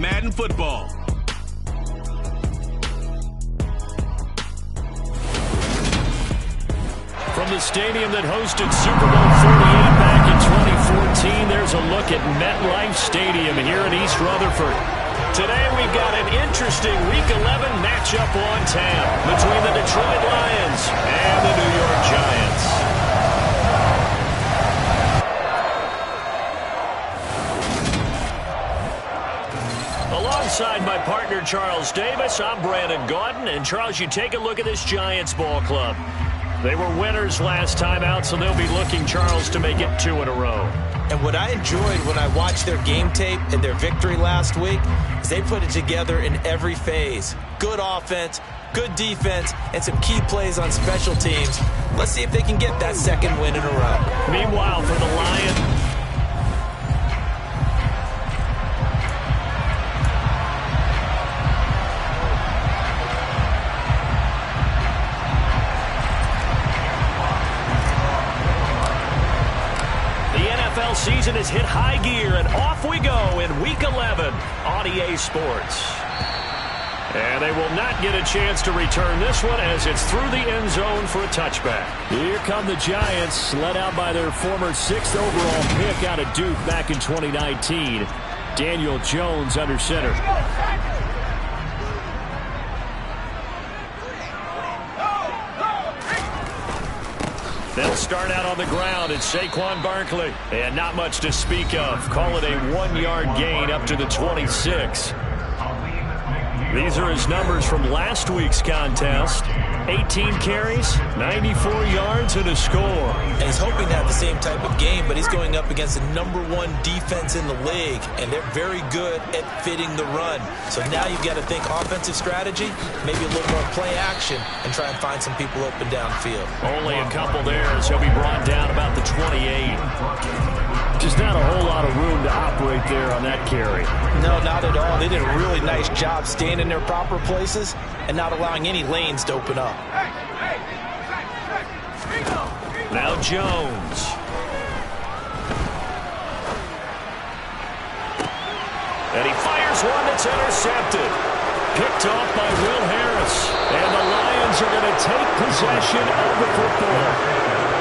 Madden football. From the stadium that hosted Super Bowl 48 back in 2014, there's a look at MetLife Stadium here in East Rutherford. Today we've got an interesting Week 11 matchup on tap between the Detroit Lions and the New York Giants. Alongside my partner Charles Davis, I'm Brandon Gaudin. And Charles, you take a look at this Giants ball club. They were winners last time out, so they'll be looking, Charles, to make it 2 in a row. And what I enjoyed when I watched their game tape and their victory last week is they put it together in every phase. Good offense, good defense, and some key plays on special teams. Let's see if they can get that second win in a row. Meanwhile, for the Lions, season has hit high gear, and off we go in Week 11 on EA Sports. And they will not get a chance to return this one as it's through the end zone for a touchback. Here come the Giants, led out by their former 6th overall pick out of Duke back in 2019. Daniel Jones under center. They'll start out on the ground. It's Saquon Barkley. And not much to speak of. Call it a 1-yard gain up to the 26. These are his numbers from last week's contest. 18 carries, 94 yards, and a score. And he's hoping to have the same type of game, but he's going up against the #1 defense in the league, and they're very good at fitting the run. So now you've got to think offensive strategy, maybe a little more play action, and try and find some people open downfield. Only a couple there as he'll be brought down about the 28. Just not a whole lot of room to operate there on that carry. No, not at all. They did a really nice job staying in their proper places and not allowing any lanes to open up. Now Jones. And he fires one that's intercepted. Picked off by Will Harris. And the Lions are going to take possession of the football.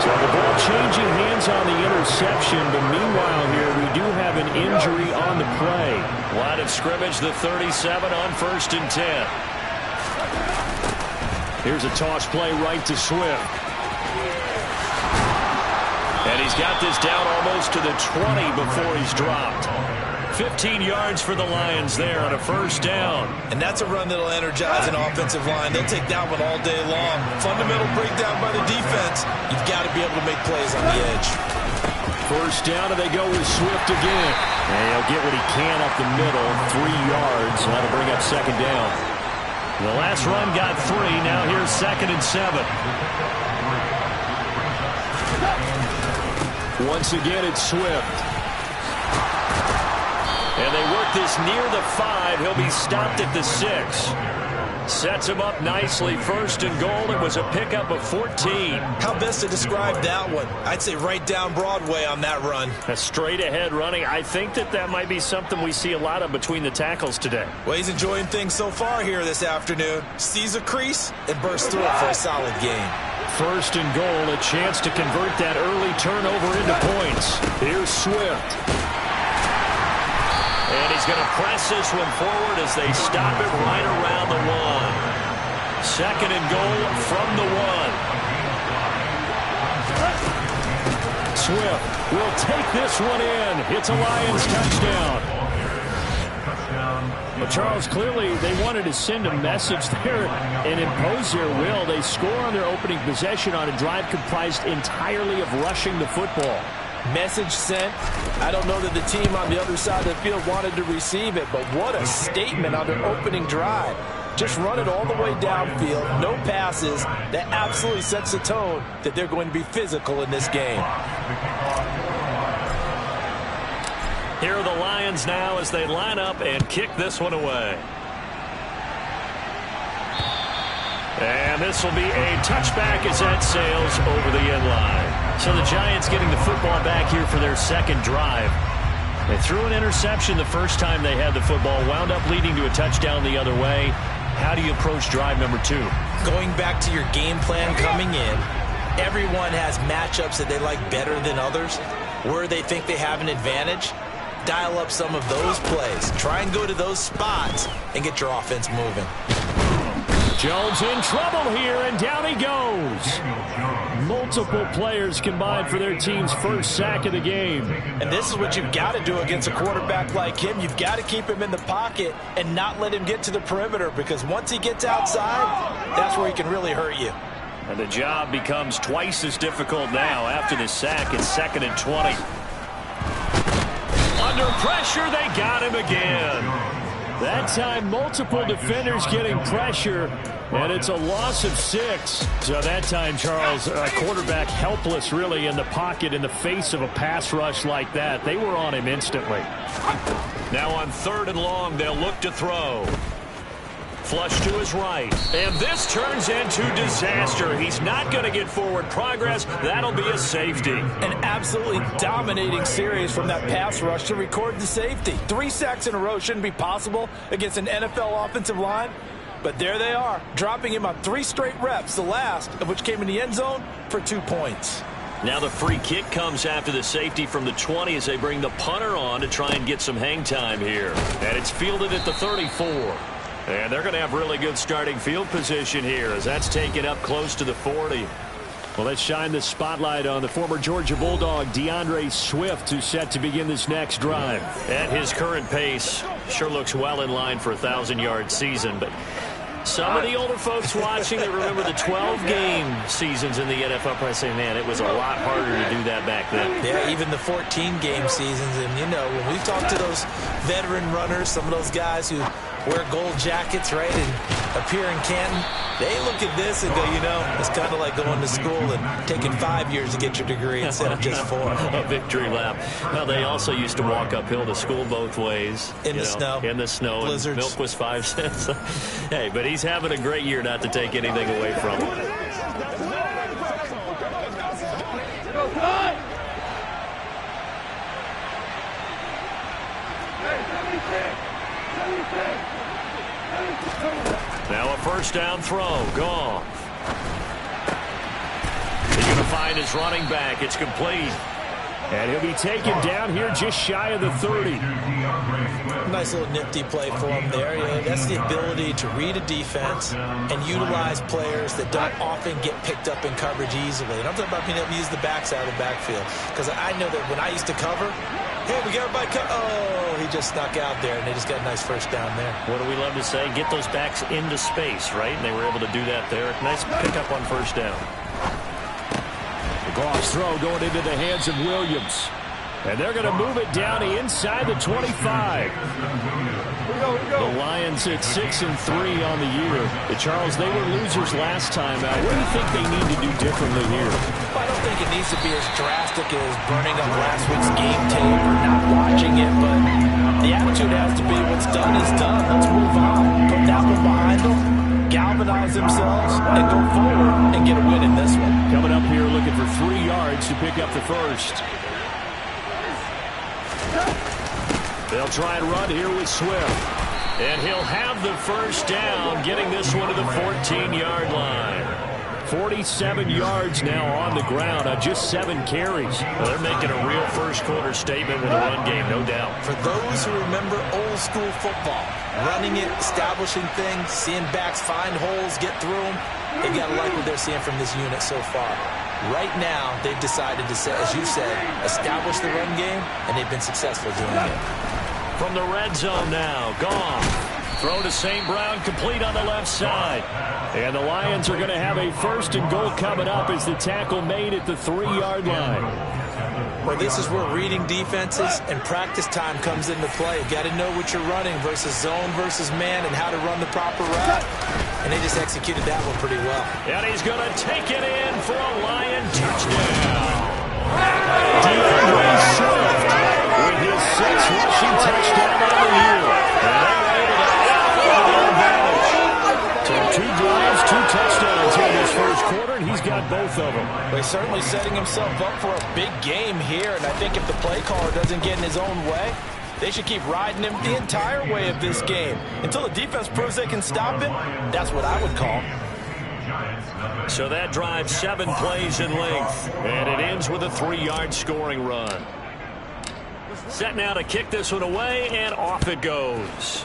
So the ball changing hands on the interception, but meanwhile here we do have an injury on the play. Line of scrimmage, the 37 on 1st and 10. Here's a toss play right to Swift. And he's got this down almost to the 20 before he's dropped. 15 yards for the Lions there on a 1st down. And that's a run that'll energize an offensive line. They'll take that one all day long. Fundamental breakdown by the defense. You've got to be able to make plays on the edge. 1st down, and they go with Swift again. And he'll get what he can up the middle, 3 yards. And that'll bring up 2nd down. The last run got 3. Now here's 2nd and 7. Once again, it's Swift. And they work this near the 5. He'll be stopped at the 6. Sets him up nicely. 1st and goal. It was a pickup of 14. How best to describe that one? I'd say right down Broadway on that run. A straight ahead running. I think that might be something we see a lot of between the tackles today. Well, he's enjoying things so far here this afternoon. Sees a crease and bursts through it for a solid game. 1st and goal. A chance to convert that early turnover into points. Here's Swift. And he's going to press this one forward as they stop it right around the 1. 2nd and goal from the 1. Swift will take this one in. It's a Lions touchdown. But Charles, clearly they wanted to send a message there and impose their will. They score on their opening possession on a drive comprised entirely of rushing the football. Message sent. I don't know that the team on the other side of the field wanted to receive it, but what a statement on their opening drive. Just run it all the way downfield, no passes. That absolutely sets the tone that they're going to be physical in this game. Here are the Lions now as they line up and kick this one away. And this will be a touchback as that sails over the end line. So the Giants getting the football back here for their 2nd drive. They threw an interception the first time they had the football, wound up leading to a touchdown the other way. How do you approach drive number 2? Going back to your game plan coming in, everyone has matchups that they like better than others. Where they think they have an advantage, dial up some of those plays. Try and go to those spots and get your offense moving. Jones in trouble here, and down he goes. Multiple players combined for their team's first sack of the game. And this is what you've got to do against a quarterback like him. You've got to keep him in the pocket and not let him get to the perimeter, because once he gets outside, that's where he can really hurt you. And the job becomes twice as difficult now after the sack. It's 2nd and 20. Under pressure, they got him again. That time, multiple defenders getting pressure, and it's a loss of 6. So that time, Charles, a quarterback helpless really in the pocket in the face of a pass rush like that. They were on him instantly. Now on 3rd and long, they'll look to throw. Flush to his right. And this turns into disaster. He's not going to get forward progress. That'll be a safety. An absolutely dominating series from that pass rush to record the safety. 3 sacks in a row shouldn't be possible against an NFL offensive line. But there they are, dropping him on 3 straight reps, the last of which came in the end zone for 2 points. Now the free kick comes after the safety from the 20 as they bring the punter on to try and get some hang time here. And it's fielded at the 34. And they're going to have really good starting field position here as that's taken up close to the 40. Well, let's shine the spotlight on the former Georgia Bulldog, DeAndre Swift, who's set to begin this next drive. At his current pace, sure looks well in line for a 1,000-yard season. But some of the older folks watching that remember the 12-game seasons in the NFL probably say, man, it was a lot harder to do that back then. Yeah, even the 14-game seasons. And, you know, when we talk to those veteran runners, some of those guys who wear gold jackets, right, and appear in Canton, they look at this and go, you know, it's kind of like going to school and taking 5 years to get your degree instead of just 4. A victory lap. Well, they also used to walk uphill to school both ways. In the snow. In the snow. Blizzards. Milk was 5 cents. Hey, but he's having a great year, not to take anything away from him. Now a first down throw. Goff. He's going to find his running back. It's complete. And he'll be taken down here just shy of the 30. Nice little nifty play for him there. Yeah, that's the ability to read a defense and utilize players that don't often get picked up in coverage easily. And I'm talking about being able to use the backside of the backfield. Because I know that when I used to cover, hey, we got everybody oh, he just snuck out there, and they just got a nice first down there. What do we love to say? Get those backs into space, right? And they were able to do that there. Nice pickup on first down. Goff's throw going into the hands of Williams. And they're going to move it down inside the 25. The Lions at 6-3 on the year. Charles, they were losers last time out. What do you think they need to do differently here? I don't think it needs to be as drastic as burning up last week's game tape or not watching it, but the attitude has to be what's done is done. Let's move on. Put that one behind them, galvanize themselves, and go forward and get a win in this one. Coming up here looking for 3 yards to pick up the first. They'll try and run here with Swift. And he'll have the first down, getting this one to the 14-yard line. 47 yards now on the ground on just 7 carries. Well, they're making a real first-quarter statement with a run game, no doubt. For those who remember old-school football, running it, establishing things, seeing backs find holes, get through them, they've got to like what they're seeing from this unit so far. Right now, they've decided to, as you said, establish the run game, and they've been successful doing it. From the red zone now, Goff. Throw to St. Brown, complete on the left side. And the Lions are going to have a first and goal coming up as the tackle made at the 3-yard line. Well, this is where reading defenses and practice time comes into play. You got to know what you're running versus zone versus man and how to run the proper route. And they just executed that one pretty well. And he's going to take it in for a Lion touchdown. DeAndre Swift with his 6th rushing touchdown on the year. And they're able to have the advantage. So 2 drives, 2 touchdowns here in this first quarter, and he's got on both of them. Well, he's certainly setting himself up for a big game here, and I think if the play caller doesn't get in his own way, they should keep riding him the entire way of this game. Until the defense proves they can stop him, that's what I would call. So that drives 7 plays in length, and it ends with a 3-yard scoring run. Set now to kick this one away, and off it goes.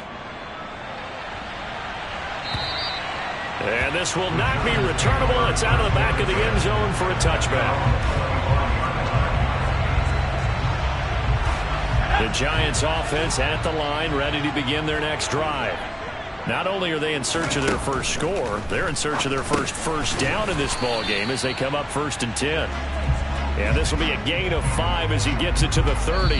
And this will not be returnable. It's out of the back of the end zone for a touchback. The Giants offense at the line, ready to begin their next drive. Not only are they in search of their first score, they're in search of their first down in this ball game as they come up 1st and 10. And this will be a gain of 5 as he gets it to the 30.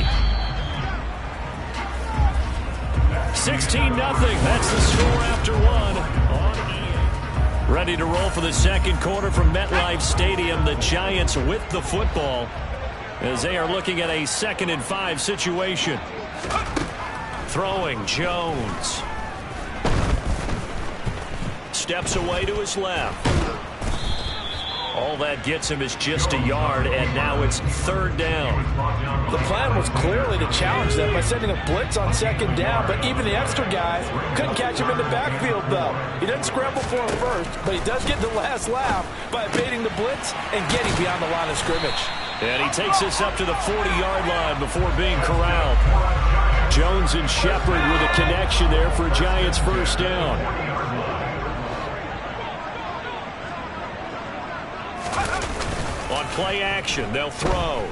16-0. That's the score after 1 on EA. Ready to roll for the second quarter from MetLife Stadium. The Giants with the football as they are looking at a 2nd and 5 situation. Throwing Jones. Steps away to his left. All that gets him is just a yard, and now it's 3rd down. The plan was clearly to challenge them by sending a blitz on 2nd down, but even the extra guys couldn't catch him in the backfield, though. He doesn't scramble for him first, but he does get the last laugh by evading the blitz and getting beyond the line of scrimmage. And he takes us up to the 40-yard line before being corralled. Jones and Shepard with a connection there for Giants 1st down. On play action, they'll throw.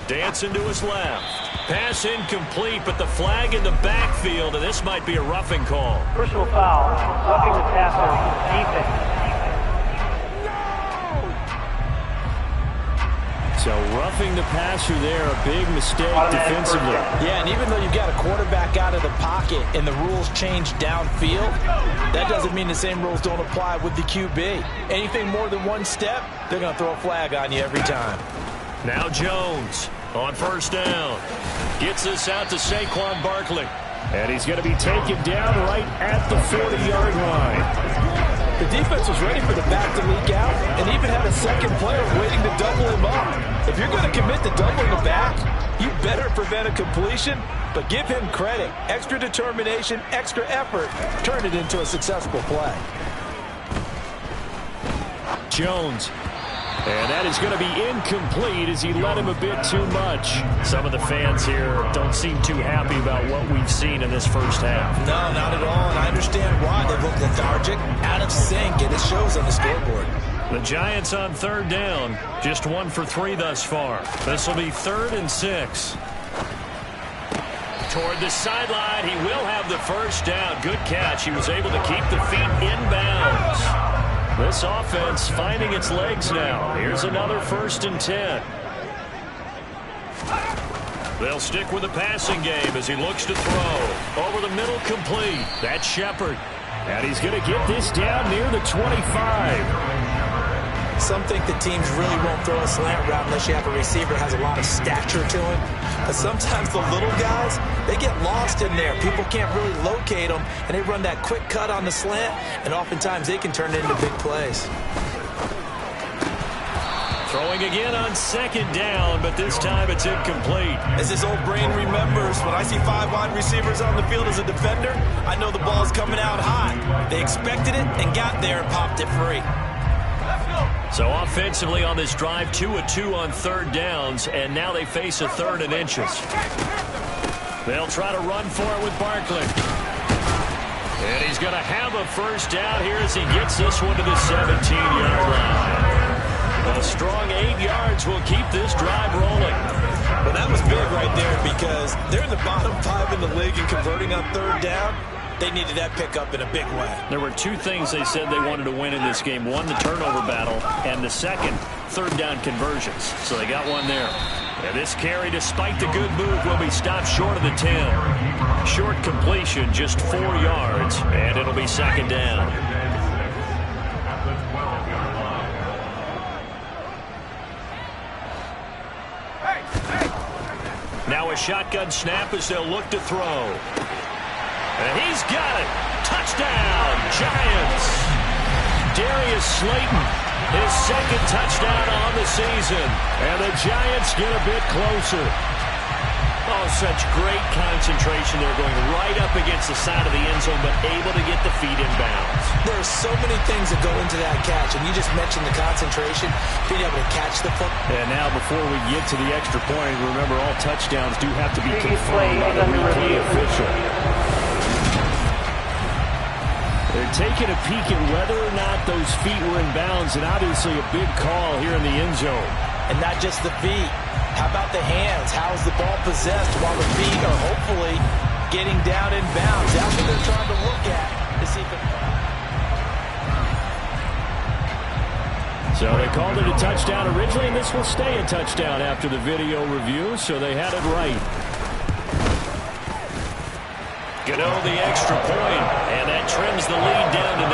Dancing to his left. Pass incomplete, but the flag in the backfield, and this might be a roughing call. Personal foul, roughing the passer, defense. So roughing the passer there, a big mistake defensively. Yeah, and even though you've got a quarterback out of the pocket and the rules change downfield, that doesn't mean the same rules don't apply with the QB. Anything more than one step, they're going to throw a flag on you every time. Now Jones on 1st down. Gets this out to Saquon Barkley. And he's going to be taken down right at the 40-yard line. The defense was ready for the back to leak out and even had a second player waiting to double him up. If you're going to commit to doubling the back, you better prevent a completion, but give him credit. Extra determination, extra effort, turn it into a successful play. Jones. And that is going to be incomplete as he led him a bit too much. Some of the fans here don't seem too happy about what we've seen in this first half. No, not at all, and I understand why. They look lethargic, out of sync, and it shows on the scoreboard. The Giants on 3rd down, just 1 for 3 thus far. This will be 3rd and 6. Toward the sideline, he will have the 1st down. Good catch. He was able to keep the feet inbounds. This offense finding its legs now. Here's another 1st and 10. They'll stick with the passing game as he looks to throw. Over the middle, complete. That's Shepard. And he's going to get this down near the 25. Some think the teams really won't throw a slant route unless you have a receiver that has a lot of stature to him. But sometimes the little guys, they get lost in there. People can't really locate them, and they run that quick cut on the slant, and oftentimes they can turn it into big plays. Throwing again on 2nd down, but this time it's incomplete. As this old brain remembers, when I see 5 wide receivers on the field as a defender, I know the ball's coming out hot. They expected it and got there and popped it free. So offensively on this drive, 2 of 2 on 3rd downs, and now they face a 3rd and inches. They'll try to run for it with Barkley. And he's going to have a 1st down here as he gets this one to the 17-yard line. A strong 8 yards will keep this drive rolling. Well, that was big right there because they're in the bottom 5 in the league and converting on 3rd down. They needed that pickup in a big way. There were 2 things they said they wanted to win in this game. One, the turnover battle, and the second, 3rd down conversions. So they got one there. And this carry, despite the good move, will be stopped short of the 10. Short completion, just 4 yards, and it'll be 2nd down. Now a shotgun snap as they'll look to throw. And he's got it. Touchdown, Giants. Darius Slayton His second touchdown on the season. And the Giants get a bit closer. Oh, such great concentration. They're going right up against the side of the end zone, but able to get the feet in bounds. There are so many things that go into that catch, and you just mentioned the concentration, being able to catch the foot. And now before we get to the extra point, remember all touchdowns do have to be confirmed by the replay official. They're taking a peek at whether or not those feet were in bounds, and obviously a big call here in the end zone. And not just the feet. How about the hands? How's the ball possessed while the feet are hopefully getting down in bounds? That's what they're trying to look at to see if it... So they called it a touchdown originally, and this will stay a touchdown after the video review, so they had it right. Gano the extra point, and that trims the lead down to 9.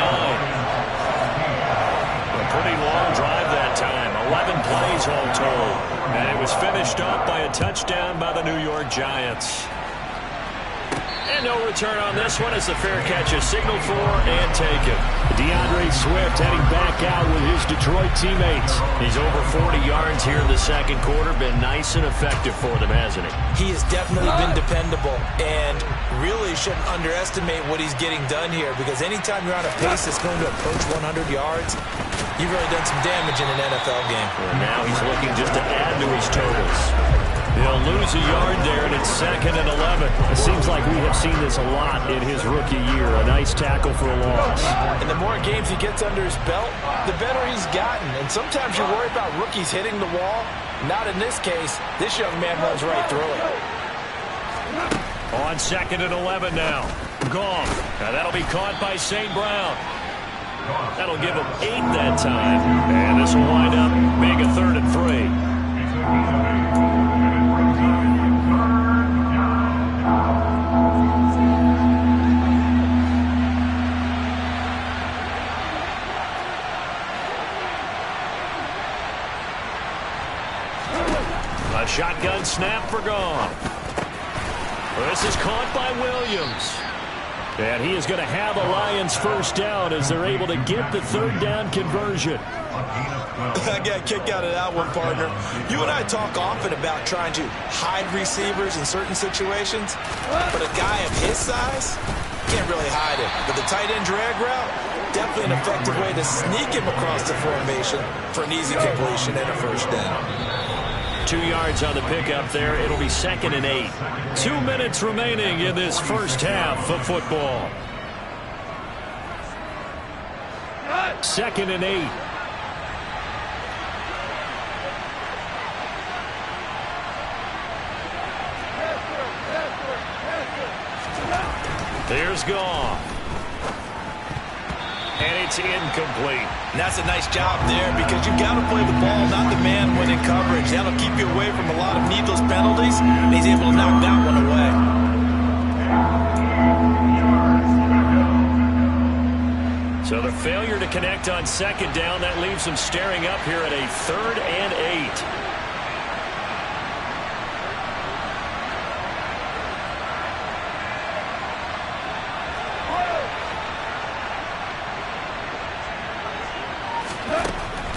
A pretty long drive that time, 11 plays all told. And it was finished off by a touchdown by the New York Giants. And no return on this one as the fair catch is signaled for and taken. DeAndre Swift heading back out with his Detroit teammates. He's over 40 yards here in the second quarter. Been nice and effective for them, hasn't he? He has definitely been dependable and really shouldn't underestimate what he's getting done here, because anytime you're on a pace that's going to approach 100 yards, you've really done some damage in an NFL game. And now he's looking just to add to his totals. He'll lose a yard there, and it's 2nd and 11. It seems like we have seen this a lot in his rookie year. A nice tackle for a loss. And the more games he gets under his belt, the better he's gotten. And sometimes you worry about rookies hitting the wall. Not in this case. This young man runs right through it. On 2nd and 11 now. Goff. Now that'll be caught by St. Brown. That'll give him 8 that time. And this will wind up being a 3rd and 3. A shotgun snap for Goff. This is caught by Williams. And he is going to have a Lions first down as they're able to get the 3rd down conversion. I got a kick out of that one, partner. You and I talk often about trying to hide receivers in certain situations, but a guy of his size can't really hide it. But the tight end drag route, definitely an effective way to sneak him across the formation for an easy completion and a first down. 2 yards on the pickup there. It'll be 2nd and 8. 2 minutes remaining in this first half of football. 2nd and 8. There's Goff. And it's incomplete. And that's a nice job there, because you've got to play the ball, not the man when in coverage. That'll keep you away from a lot of needless penalties, and he's able to knock that one away. So the failure to connect on 2nd down, that leaves them staring up here at a 3rd and 8.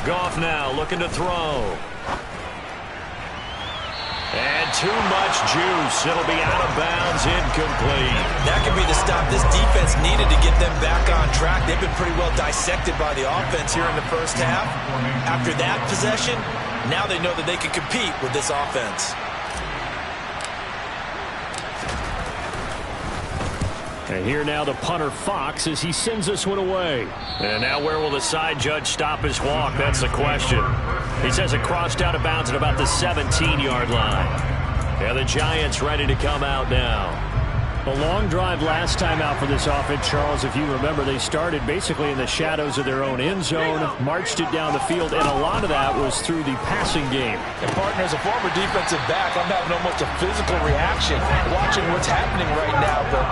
Goff now looking to throw. And too much juice. It'll be out of bounds, incomplete. That could be the stop this defense needed to get them back on track. They've been pretty well dissected by the offense here in the first half. After that possession, now they know that they can compete with this offense. And here now the punter Fox as he sends this one away. And now where will the side judge stop his walk? That's the question. He says it crossed out of bounds at about the 17-yard line. And the Giants ready to come out now. A long drive last time out for this offense, Charles. If you remember, they started basically in the shadows of their own end zone, marched it down the field, and a lot of that was through the passing game. And partner, as a former defensive back, I'm having almost a physical reaction watching what's happening right now. But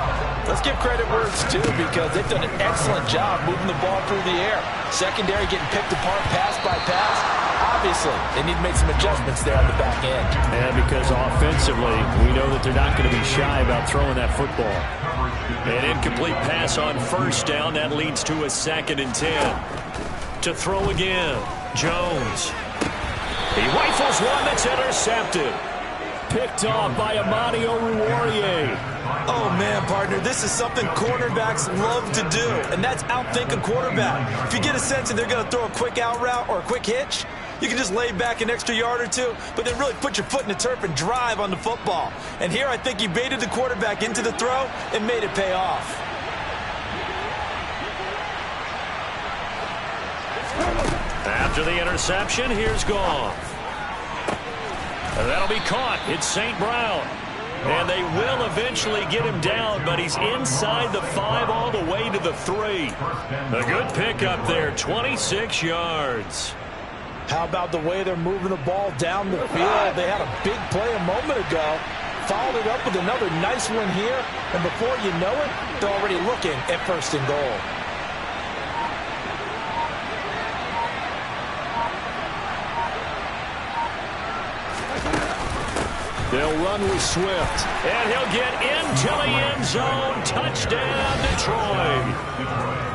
let's give credit where it's due, because they've done an excellent job moving the ball through the air. Secondary getting picked apart pass by pass. Obviously, they need to make some adjustments there on the back end. And because offensively, we know that they're not going to be shy about throwing that football. An incomplete pass on first down. That leads to a 2nd and 10. To throw again. Jones. He rifles one that's intercepted. Picked off by Amani Oruwariye. Oh, man, partner, this is something cornerbacks love to do, and that's outthink a quarterback. If you get a sense that they're going to throw a quick out route or a quick hitch, you can just lay back an extra yard or two, but then really put your foot in the turf and drive on the football. And here I think he baited the quarterback into the throw and made it pay off. After the interception, here's Goff. And that'll be caught. It's St. Brown. And they will eventually get him down, but he's inside the 5 all the way to the 3. A good pickup there, 26 yards. How about the way they're moving the ball down the field? They had a big play a moment ago. Followed it up with another nice one here. And before you know it, they're already looking at 1st and goal. They'll run with Swift. And he'll get into the end zone. Touchdown, Detroit.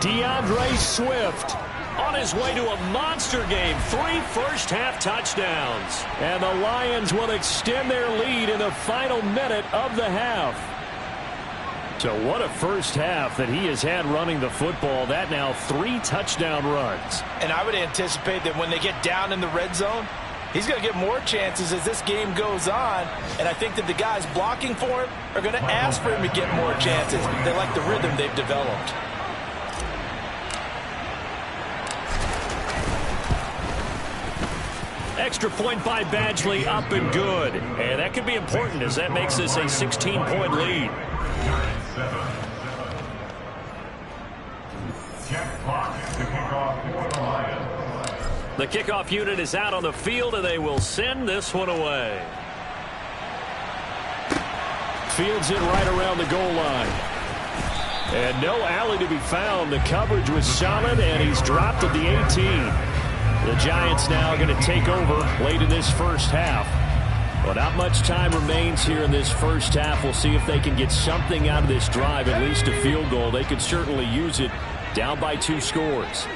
DeAndre Swift on his way to a monster game. 3 first-half touchdowns. And the Lions will extend their lead in the final minute of the half. So what a first half that he has had running the football. That now 3 touchdown runs. And I would anticipate that when they get down in the red zone, he's going to get more chances as this game goes on. And I think that the guys blocking for him are going to ask for him to get more chances. They like the rhythm they've developed. Extra point by Badgley, up and good. And that could be important as that makes this a 16-point lead. The kickoff unit is out on the field, and they will send this one away. Fields it right around the goal line. And no alley to be found. The coverage was solid, and he's dropped at the 18. The Giants now going to take over late in this first half. Well, not much time remains here in this first half. We'll see if they can get something out of this drive, at least a field goal. They could certainly use it down by 2 scores.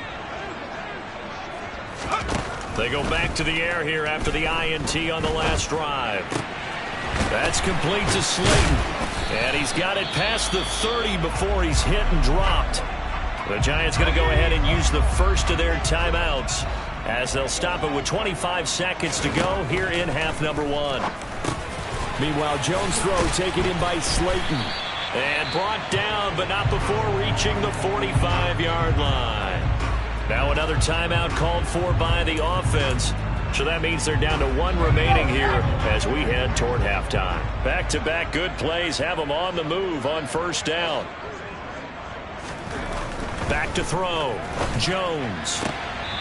They go back to the air here after the INT on the last drive. That's complete to Slayton. And he's got it past the 30 before he's hit and dropped. The Giants going to go ahead and use the first of their timeouts as they'll stop it with 25 seconds to go here in half number 1. Meanwhile, Jones' throw taken in by Slayton. And brought down, but not before reaching the 45-yard line. Now another timeout called for by the offense. So that means they're down to 1 remaining here as we head toward halftime. Back-to-back good plays have them on the move on first down. Back to throw. Jones.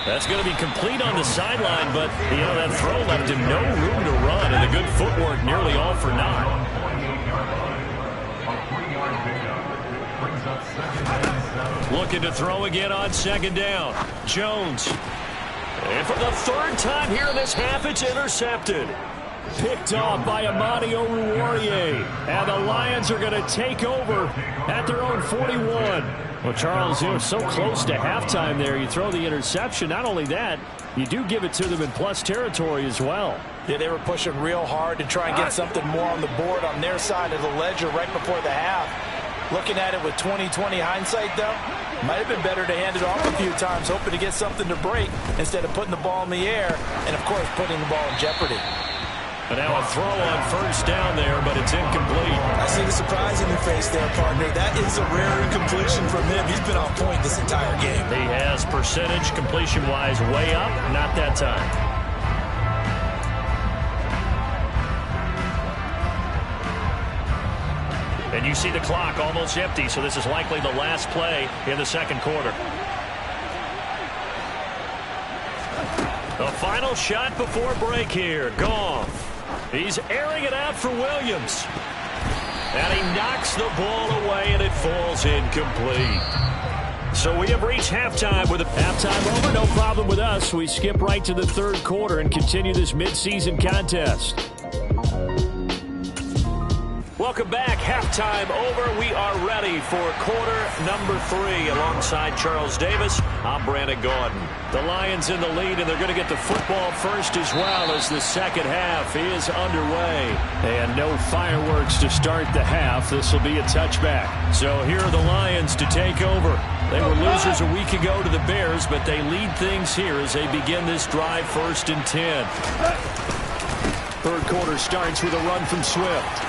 That's going to be complete on the sideline, but, you know, that throw left him no room to run, and the good footwork nearly all for naught. Looking to throw again on 2nd down. Jones. And for the 3rd time here in this half, it's intercepted. Picked off by Amani Oruwariye. And the Lions are going to take over at their own 41. Well, Charles, you know, so close to halftime there. You throw the interception. Not only that, you do give it to them in plus territory as well. Yeah, they were pushing real hard to try and get something more on the board on their side of the ledger right before the half. Looking at it with 20/20 hindsight, though, might have been better to hand it off a few times, hoping to get something to break instead of putting the ball in the air and, of course, putting the ball in jeopardy. And now a throw on first down there, but it's incomplete. I see the surprise in your face there, partner. That is a rare incompletion from him. He's been on point this entire game. He has percentage completion-wise way up, not that time. And you see the clock almost empty, so this is likely the last play in the 2nd quarter. The final shot before break here. Goff. He's airing it out for Williams. And he knocks the ball away, and it falls incomplete. So we have reached halftime. With a halftime over, no problem with us. We skip right to the 3rd quarter and continue this midseason contest. Welcome back. Halftime over. We are ready for quarter number 3. Alongside Charles Davis, I'm Brandon Gaudin. The Lions in the lead, and they're going to get the football first as well as the second half is underway. And no fireworks to start the half. This will be a touchback. So here are the Lions to take over. They were losers a week ago to the Bears, but they lead things here as they begin this drive 1st and 10. Third quarter starts with a run from Swift.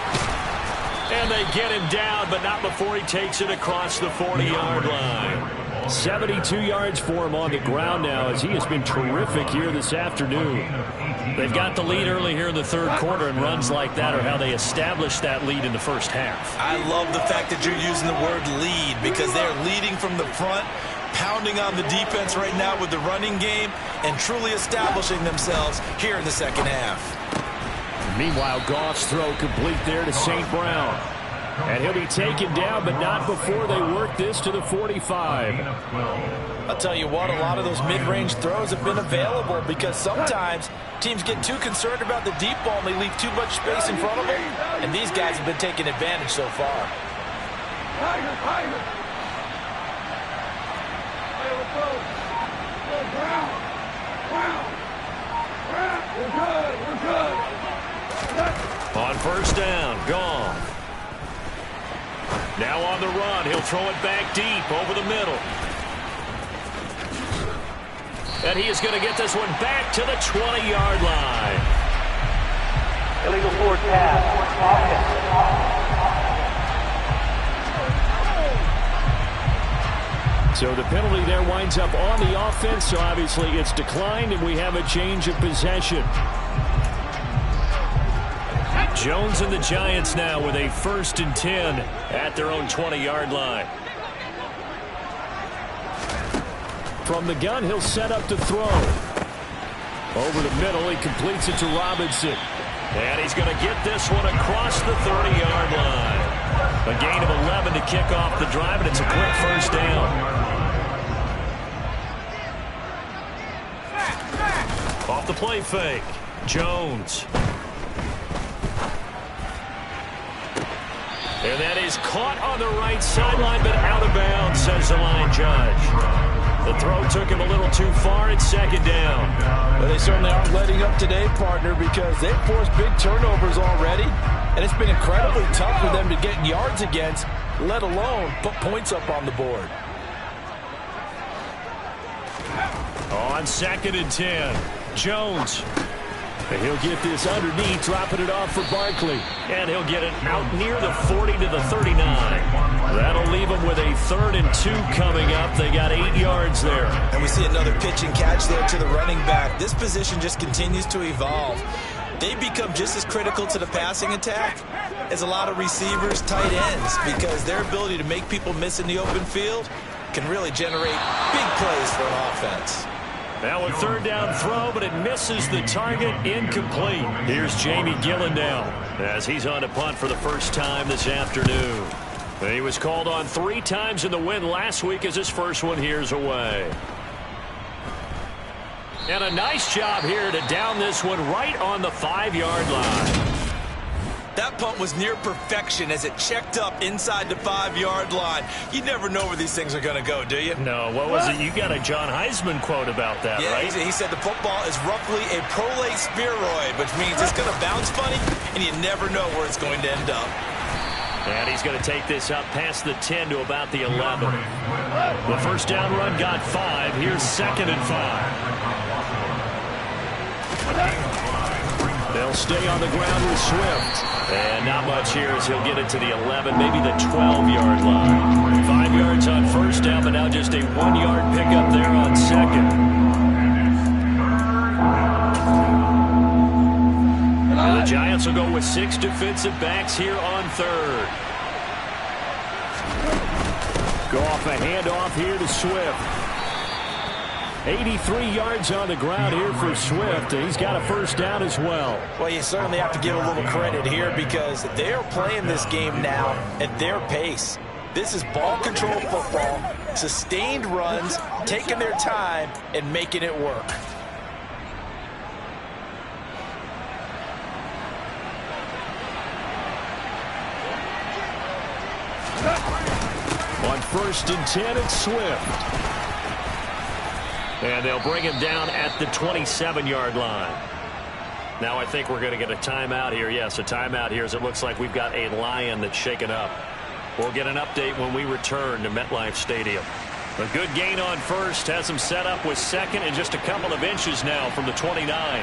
And they get him down, but not before he takes it across the 40-yard line. 72 yards for him on the ground now as he has been terrific here this afternoon. They've got the lead early here in the third quarter, and runs like that are how they establish that lead in the first half. I love the fact that you're using the word lead because they're leading from the front, pounding on the defense right now with the running game, and truly establishing themselves here in the second half. Meanwhile, Goff's throw complete there to St. Brown. And he'll be taken down, but not before they work this to the 45. I'll tell you what, a lot of those mid-range throws have been available because sometimes teams get too concerned about the deep ball and they leave too much space in front of them. And these guys have been taking advantage so far. We're good. On first down, Goff. Now on the run, he'll throw it back deep over the middle. And he is going to get this one back to the 20-yard line. Illegal forward pass. So the penalty there winds up on the offense, so obviously it's declined, and we have a change of possession. Jones and the Giants now with a 1st and 10 at their own 20-yard line. From the gun, he'll set up to throw. Over the middle, he completes it to Robinson. And he's going to get this one across the 30-yard line. A gain of 11 to kick off the drive, and it's a quick first down. Off the play fake, Jones. And that is caught on the right sideline, but out of bounds, says the line judge. The throw took him a little too far. It's second down. Well, they certainly aren't letting up today, partner, because they've forced big turnovers already. And it's been incredibly tough for them to get yards against, let alone put points up on the board. On 2nd and 10, Jones. And he'll get this underneath, dropping it off for Barkley. And he'll get it out near the 40 to the 39. That'll leave him with a 3rd and 2 coming up. They got 8 yards there. And we see another pitch and catch there to the running back. This position just continues to evolve. They become just as critical to the passing attack as a lot of receivers, tight ends, because their ability to make people miss in the open field can really generate big plays for an offense. Now a 3rd down throw, but it misses the target, incomplete. Here's Jamie Gillen now as he's on to punt for the first time this afternoon. He was called on 3 times in the win last week as his first one here's away. And a nice job here to down this one right on the 5-yard line. That punt was near perfection as it checked up inside the 5-yard line. You never know where these things are going to go, do you? No, what was it? You got a John Heisman quote about that, yeah, right? He said the football is roughly a prolate spheroid, which means it's going to bounce funny, and you never know where it's going to end up. And he's going to take this up past the 10 to about the 11. The first down run got 5. Here's 2nd and 5. They'll stay on the ground with Swift. And not much here as he'll get it to the 11, maybe the 12-yard line. 5 yards on first down, but now just a 1-yard pickup there on 2nd. And the Giants will go with 6 defensive backs here on 3rd. Go off a handoff here to Swift. 83 yards on the ground here for Swift. He's got a first down as well. Well, you certainly have to give a little credit here because they're playing this game now at their pace. This is ball control football, sustained runs, taking their time, and making it work. On 1st and 10, it's Swift. And they'll bring him down at the 27-yard line. Now I think we're going to get a timeout here. Yes, a timeout here as it looks like we've got a Lion that's shaken up. We'll get an update when we return to MetLife Stadium. A good gain on 1st. Has him set up with 2nd and just a couple of inches now from the 29.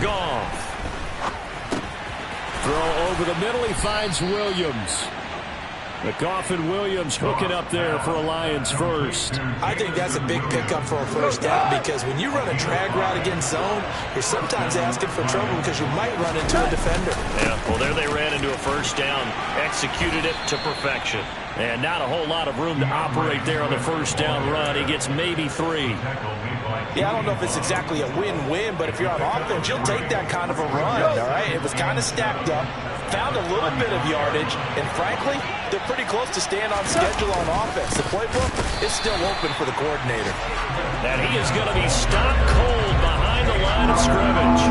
Goff. Throw over the middle. He finds Williams. McGoff and Williams hooking up there for a Lions first. I think that's a big pickup for a first down because when you run a drag route against zone, you're sometimes asking for trouble because you might run into a defender. Yeah, well, there they ran into a first down, executed it to perfection. And not a whole lot of room to operate there on the first down run. He gets maybe 3. Yeah, I don't know if it's exactly a win-win, but if you're on offense, you'll take that kind of a run, all right? It was kind of stacked up, found a little bit of yardage, and frankly, they're pretty close to staying on schedule on offense. The playbook is still open for the coordinator. And he is going to be stopped cold behind the line of scrimmage.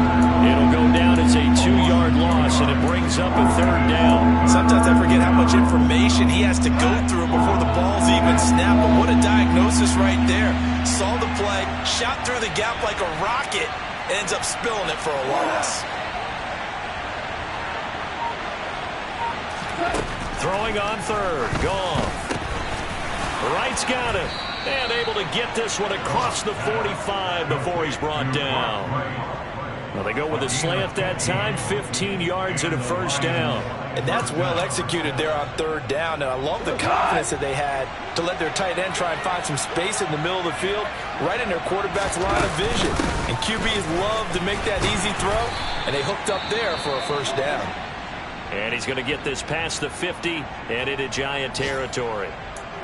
It'll go down as a 2-yard loss, and it brings up a 3rd down. Sometimes I forget how much information he has to go through before the ball's even snapped, but what a diagnosis right there. Saw the play, shot through the gap like a rocket, ends up spilling it for a loss. Throwing on 3rd. Goff. Wright's got it. And able to get this one across the 45 before he's brought down. Well, they go with a slant that time. 15 yards and a first down. And that's well executed there on 3rd down. And I love the confidence that they had to let their tight end try and find some space in the middle of the field, right in their quarterback's line of vision. And QBs love to make that easy throw, and they hooked up there for a first down. And he's going to get this past the 50 and into Giant territory.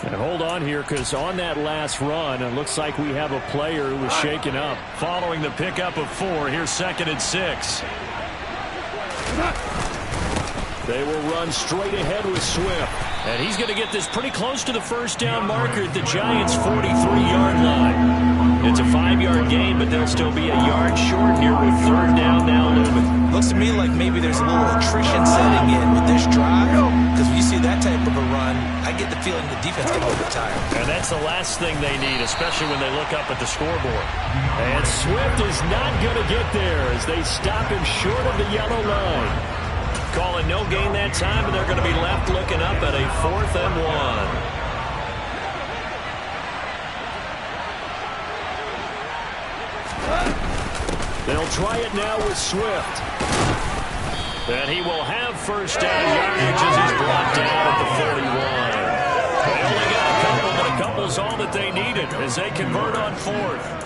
And hold on here, because on that last run, it looks like we have a player who was shaken up. Following the pickup of 4, here's 2nd and 6. They will run straight ahead with Swift. And he's going to get this pretty close to the first down marker at the Giants' 43-yard line. It's a 5-yard gain, but they'll still be a yard short here with 3rd down now looming. Looks to me like maybe there's a little attrition setting in with this drive, because when you see that type of a run, I get the feeling the defense can overtime. And that's the last thing they need, especially when they look up at the scoreboard. And Swift is not going to get there as they stop him short of the yellow line. Calling no gain that time, and they're going to be left looking up at a 4th and 1. They'll try it now with Swift. And he will have first down yardage as he's brought down at the 41. They only got a couple, but a couple's all that they needed as they convert on 4th.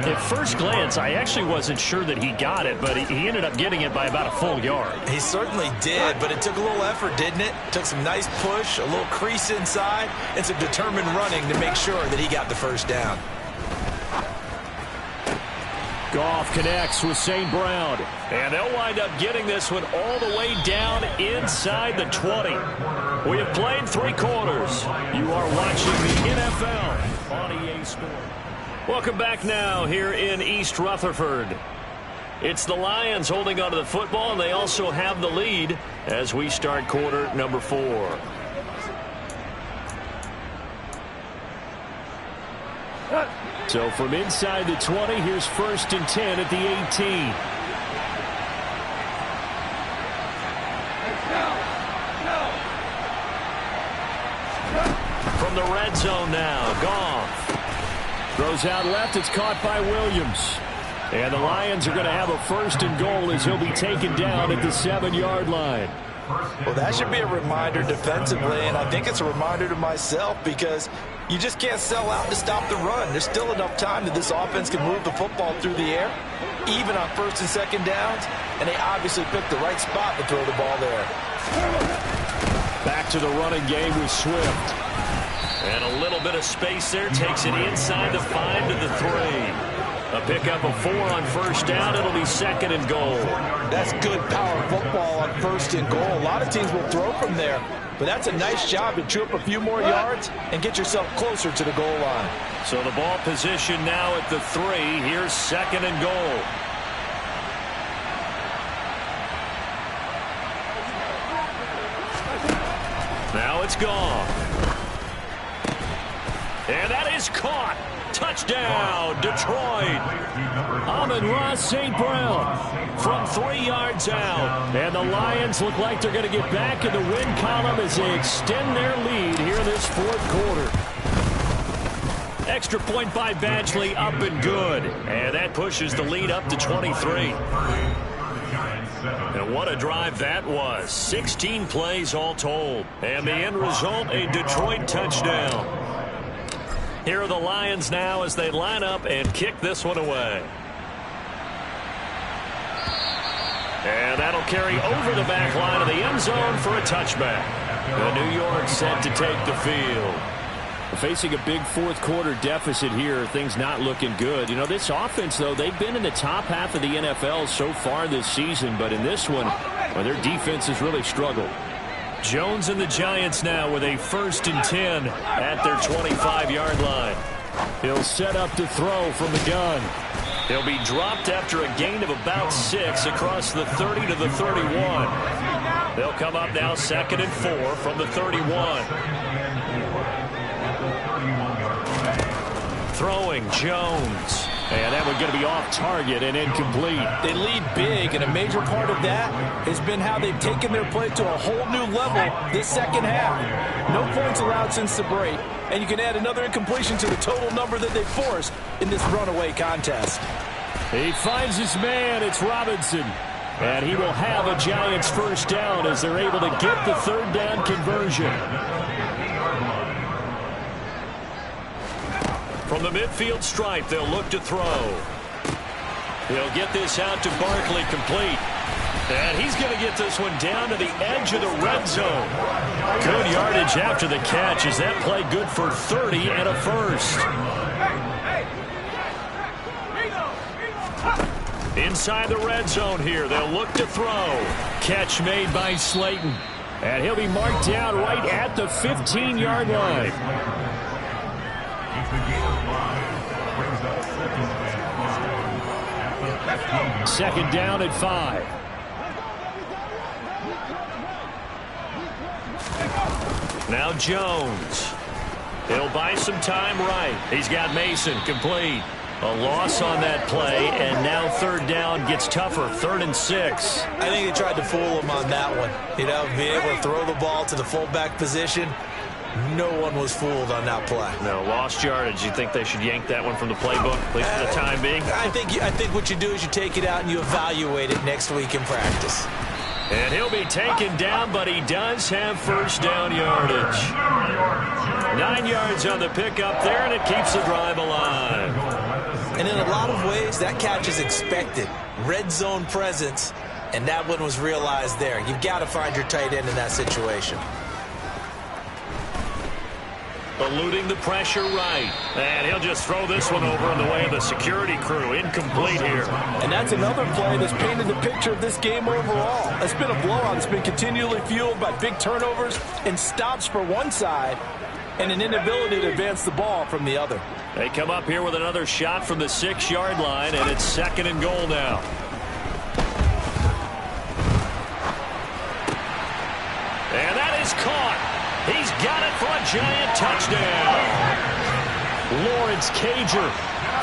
At first glance, I actually wasn't sure that he got it, but he ended up getting it by about a full yard. He certainly did, but it took a little effort, didn't it? Took some nice push, a little crease inside, and some determined running to make sure that he got the first down. Goff connects with St. Brown. And they'll wind up getting this one all the way down inside the 20. We have played 3 quarters. You are watching the NFL on EA Sports. Welcome back now here in East Rutherford. It's the Lions holding onto the football, and they also have the lead as we start quarter number 4. So from inside the 20, here's 1st and 10 at the 18. From the red zone now, Goff. Throws out left, it's caught by Williams. And the Lions are going to have a 1st and goal as he'll be taken down at the 7-yard line. Well, that should be a reminder defensively, and I think it's a reminder to myself because you just can't sell out to stop the run. There's still enough time that this offense can move the football through the air, even on 1st and 2nd downs, and they obviously picked the right spot to throw the ball there. Back to the running game with Swift. And a little bit of space there, takes it inside the 5 to the 3. A pickup of 4 on 1st down. It'll be 2nd and goal. That's good power football on 1st and goal. A lot of teams will throw from there, but that's a nice job to chew up a few more yards and get yourself closer to the goal line. So the ball position now at the 3. Here's 2nd and goal. Now it's gone. And that is caught. Touchdown, Detroit. Amon-Ra St. Brown from 3 yards out. And the Lions look like they're going to get back in the win column as they extend their lead here in this fourth quarter. Extra point by Badgley, up and good. And that pushes the lead up to 23. And what a drive that was. 16 plays all told. And the end result, a Detroit touchdown. Here are the Lions now as they line up and kick this one away. And that'll carry over the back line of the end zone for a touchback. The New York set to take the field. Facing a big fourth quarter deficit here, things not looking good. You know, this offense, though, they've been in the top half of the NFL so far this season, but in this one, well, their defense has really struggled. Jones and the Giants now with a 1st and 10 at their 25-yard line. He'll set up to throw from the gun. He'll be dropped after a gain of about 6 across the 30 to the 31. They'll come up now 2nd and 4 from the 31. Throwing Jones. And that one's going to be off target and incomplete. They lead big, and a major part of that has been how they've taken their play to a whole new level this second half. No points allowed since the break, and you can add another incompletion to the total number that they forced in this runaway contest. He finds his man. It's Robinson. And he will have a Giants first down as they're able to get the 3rd down conversion. From the midfield stripe, they'll look to throw. He'll get this out to Barkley, complete. And he's going to get this one down to the edge of the red zone. Good yardage after the catch. Is that play good for 30 and a first? Inside the red zone here, they'll look to throw. Catch made by Slayton. And he'll be marked down right at the 15-yard line. 2nd down at 5. Now Jones. He'll buy some time right. He's got Mason, complete. A loss on that play, and now 3rd down gets tougher. 3rd and 6. I think they tried to fool him on that one. You know, being able to throw the ball to the fullback position. No one was fooled on that play. No, lost yardage. You think they should yank that one from the playbook, at least for the time being? I think what you do is you take it out and you evaluate it next week in practice. And he'll be taken down, but he does have first down yardage. 9 yards on the pickup there, and it keeps the drive alive. And in a lot of ways, that catch is expected. Red zone presence, and that one was realized there. You've got to find your tight end in that situation. Eluding the pressure right. And he'll just throw this one over in the way of the security crew. Incomplete here. And that's another play that's painted the picture of this game overall. It's been a blowout. It's been continually fueled by big turnovers and stops for one side and an inability to advance the ball from the other. They come up here with another shot from the 6-yard line, and it's 2nd and goal now. And that is caught. He's got it for a Giant touchdown. Lawrence Cager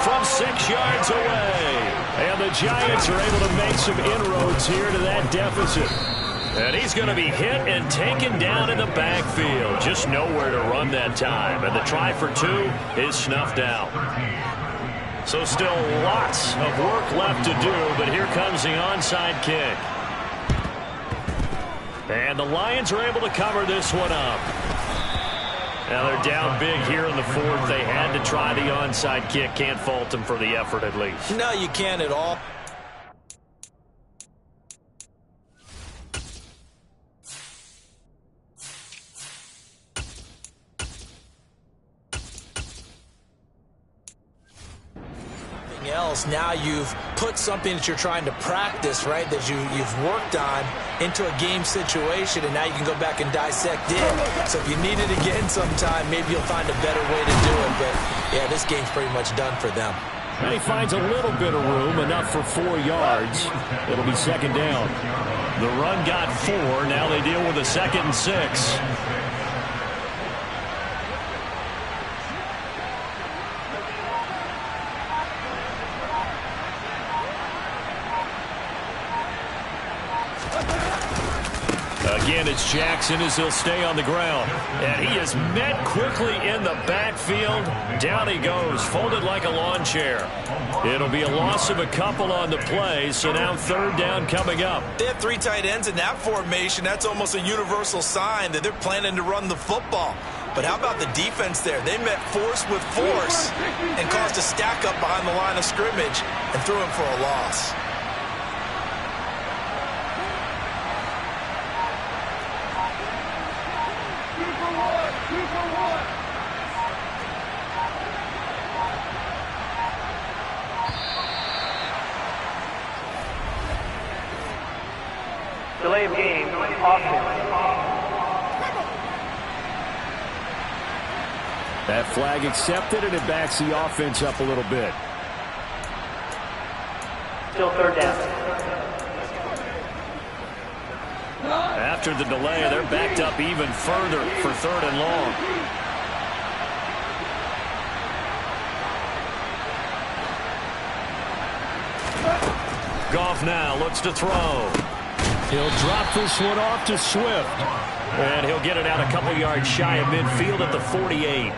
from 6 yards away. And the Giants are able to make some inroads here to that deficit. And he's going to be hit and taken down in the backfield. Just nowhere to run that time. And the try for 2 is snuffed out. So still lots of work left to do, but here comes the onside kick. And the Lions are able to cover this one up. Now they're down big here in the 4th. They had to try the onside kick. Can't fault them for the effort at least. No, you can't at all. Else, now you've put something that you're trying to practice, right, that you've worked on into a game situation, and now you can go back and dissect it. So if you need it again sometime, maybe you'll find a better way to do it. But, yeah, this game's pretty much done for them. And he finds a little bit of room, enough for 4 yards. It'll be 2nd down. The run got 4. Now they deal with a 2nd and 6. Again, it's Jackson as he'll stay on the ground. And he is met quickly in the backfield. Down he goes, folded like a lawn chair. It'll be a loss of a couple on the play, so now 3rd down coming up. They have 3 tight ends in that formation. That's almost a universal sign that they're planning to run the football. But how about the defense there? They met force with force and caused a stack up behind the line of scrimmage and threw him for a loss. Delay of game, offense. That flag accepted, and it backs the offense up a little bit. Still 3rd down. After the delay, they're backed up even further for 3rd and long. Goff now looks to throw. He'll drop this one off to Swift. And he'll get it out a couple yards shy of midfield at the 48.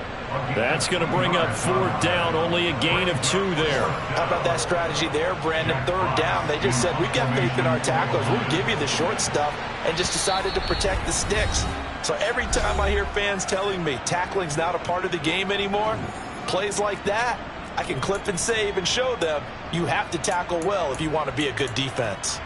That's going to bring up 4th down, only a gain of 2 there. How about that strategy there, Brandon? 3rd down, they just said, we've got faith in our tacklers. We'll give you the short stuff, and just decided to protect the sticks. So every time I hear fans telling me tackling's not a part of the game anymore, plays like that, I can clip and save and show them you have to tackle well if you want to be a good defense.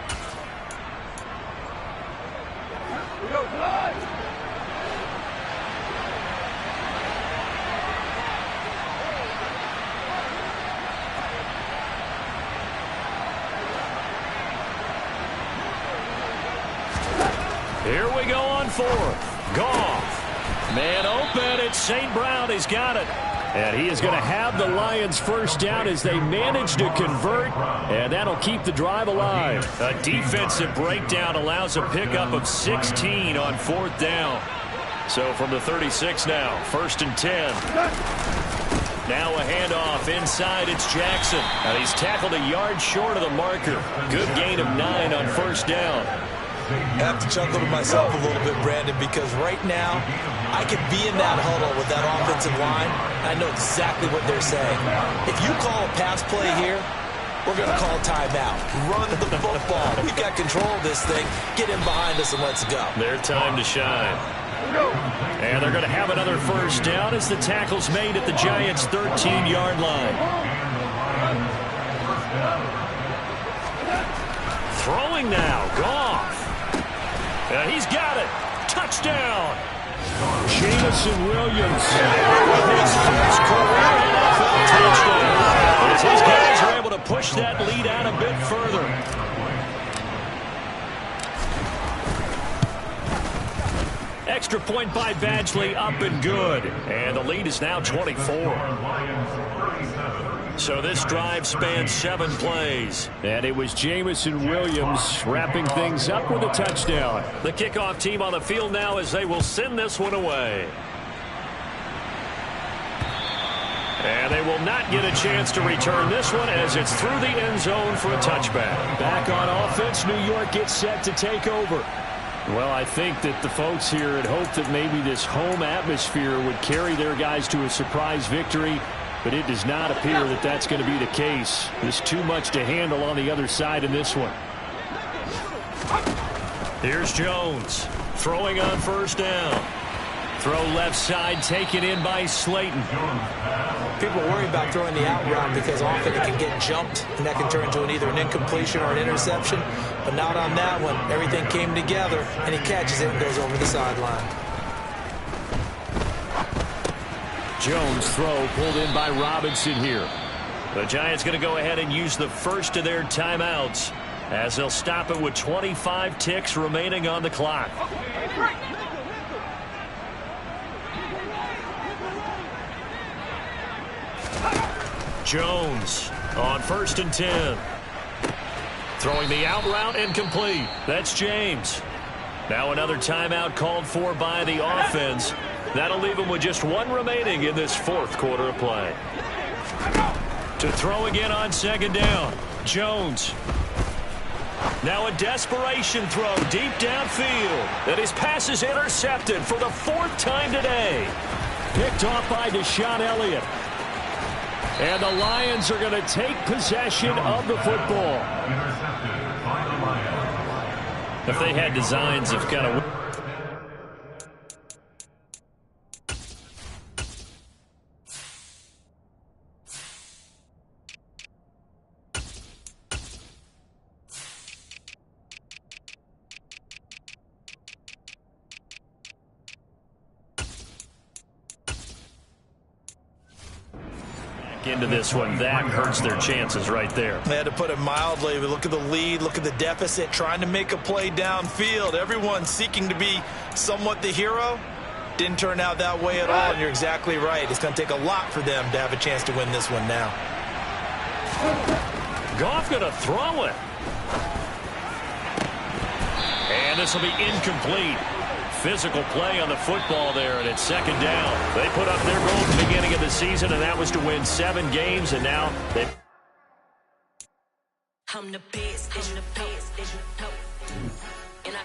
Here we go on 4th. Goff. Man open. It's St. Brown. He's got it. And he is going to have the Lions 1st down as they manage to convert. And that'll keep the drive alive. A defensive breakdown allows a pickup of 16 on 4th down. So from the 36 now, 1st and 10. Now a handoff inside. It's Jackson. And he's tackled a yard short of the marker. Good gain of 9 on 1st down. I have to chuckle to myself a little bit, Brandon, because right now I could be in that huddle with that offensive line. I know exactly what they're saying. If you call a pass play here, we're going to call timeout. Run the football. We've got control of this thing. Get in behind us and let's go. Their time to shine. And they're going to have another 1st down as the tackle's made at the Giants' 13-yard line. Throwing now. Goff. And he's got it. Touchdown. Jameson Williams. His first career NFL touchdown. As his guys are able to push that lead out a bit further. Extra point by Badgley, up and good. And the lead is now 24. So this drive spans 7 plays. And it was Jameson Williams wrapping things up with a touchdown. The kickoff team on the field now as they will send this one away. And they will not get a chance to return this one as it's through the end zone for a touchback. Back on offense, New York gets set to take over. Well, I think that the folks here had hoped that maybe this home atmosphere would carry their guys to a surprise victory, but it does not appear that that's going to be the case. There's too much to handle on the other side in this one. Here's Jones throwing on 1st down. Throw left side taken in by Slayton. People worry about throwing the out route because often it can get jumped and that can turn into either an incompletion or an interception. But not on that one. Everything came together and he catches it and goes over the sideline. Jones throw pulled in by Robinson here. The Giants going to go ahead and use the first of their timeouts as they'll stop it with 25 ticks remaining on the clock. Jones on 1st and 10. Throwing the out route incomplete. That's James. Now another timeout called for by the offense. That'll leave them with just one remaining in this fourth quarter of play. To throw again on second down. Jones. Now a desperation throw deep downfield. And his pass is intercepted for the fourth time today. Picked off by Deshaun Elliott. And the Lions are going to take possession of the football. If they had designs of kind of... into this one, that hurts their chances right there. They had to put it mildly. Look at the lead, look at the deficit, trying to make a play downfield. Everyone seeking to be somewhat the hero. Didn't turn out that way at all, and you're exactly right. It's going to take a lot for them to have a chance to win this one now. Goff going to throw it. And this will be incomplete. Physical play on the football there, and it's second down. They put up their goal at the beginning of the season, and that was to win 7 games, and now they... I'm the best, and I